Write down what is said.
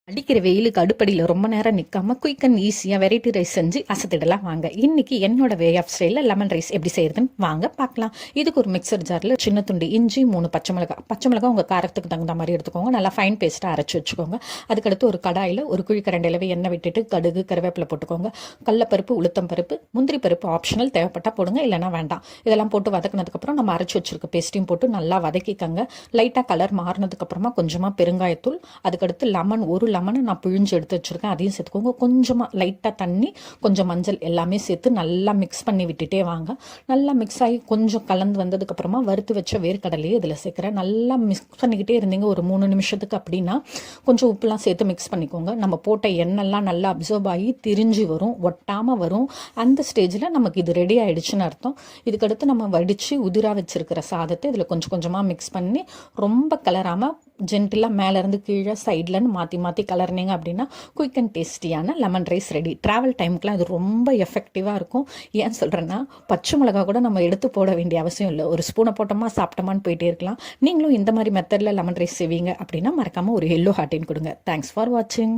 அடிக்கிற வெயிலுக்கு அடுப்படியில் ரொம்ப நேரம் நிற்காம குயிக் அண்ட் ஈஸியாக வெரைட்டி ரைஸ் செஞ்சு அசத்திடலாம் வாங்க. இன்னைக்கு என்னோட வே ஆஃப் ஸ்டைலில் லெமன் ரைஸ் எப்படி செய்யறதுன்னு வாங்க பார்க்கலாம். இதுக்கு ஒரு மிக்சர் ஜாரில் சின்ன துண்டு இஞ்சி, 3 பச்சை மிளகாய் உங்கள் காரத்துக்கு தகுந்த மாதிரி எடுத்துக்கோங்க. நல்லா ஃபைன் பேஸ்ட்டாக அரைச்சி வச்சுக்கோங்க. அதுக்கடுத்து ஒரு கடாயில் ஒரு குழிக்கரண்டையிலவே எண்ணெய் விட்டுட்டு கடுகு, கருவேப்பிலை போட்டுக்கோங்க. கடலப்பருப்பு, உளுத்தம் பருப்பு, முந்திரி பருப்பு ஆப்ஷனல், தேவைப்பட்டால் போடுங்க, இல்லைனா வேண்டாம். இதெல்லாம் போட்டு வதக்கினதுக்கப்புறம் நம்ம அரைச்சி வச்சிருக்க பேஸ்ட்டையும் போட்டு நல்லா வதக்கிக்கங்க. லைட்டாக கலர் மாறினதுக்கப்புறமா கொஞ்சமாக பெருங்காயத்தூள், அதுக்கடுத்து ஒரு லெமனை நான் பிழிஞ்சு எடுத்து வச்சுருக்கேன், அதையும் சேர்த்துக்கோங்க. கொஞ்சமாக லைட்டாக தண்ணி, கொஞ்சம் மஞ்சள் எல்லாமே சேர்த்து நல்லா மிக்ஸ் பண்ணி விட்டுட்டே வாங்க. நல்லா மிக்ஸ் ஆகி கொஞ்சம் கலந்து வந்ததுக்கப்புறமா வறுத்து வச்ச வேர்க்கடலையே இதில் சேர்க்குறேன். நல்லா மிக்ஸ் பண்ணிக்கிட்டே இருந்தீங்க ஒரு 3 நிமிஷத்துக்கு. அப்படின்னா கொஞ்சம் உப்புலாம் சேர்த்து மிக்ஸ் பண்ணிக்கோங்க. நம்ம போட்ட எண்ணெய்லாம் நல்லா அப்சர்வ் ஆகி திரிஞ்சு வரும், ஒட்டாமல் வரும். அந்த ஸ்டேஜில் நமக்கு இது ரெடி ஆகிடுச்சுன்னு அர்த்தம். இதுக்கடுத்து நம்ம வடித்து உதிராக வச்சுருக்கிற சாதத்தை இதில் கொஞ்சம் கொஞ்சமாக மிக்ஸ் பண்ணி ரொம்ப கலராமல் ஜென்டிலாக மேலேருந்து கீழே சைட்லன்னு மாற்றி கலர்னிங்க அப்படின்னா குயிக் அண்ட் டேஸ்டியான லெமன் ரைஸ் ரெடி. ட்ராவல் டைமுக்குலாம் இது ரொம்ப எஃபெக்டிவாக இருக்கும். ஏன் சொல்கிறேன்னா, பச்சை மிளகா கூட நம்ம எடுத்து போட வேண்டிய அவசியம் இல்லை. ஒரு ஸ்பூனை போட்டோமா சாப்பிட்டோமான்னு போயிட்டே இருக்கலாம். நீங்களும் இந்த மாதிரி மெத்தடில் லெமன் ரைஸ் செய்வீங்க அப்படின்னா மறக்காமல் ஒரு எல்லோ ஹார்ட்டின் கொடுங்க. தேங்க்ஸ் ஃபார் வாட்சிங்.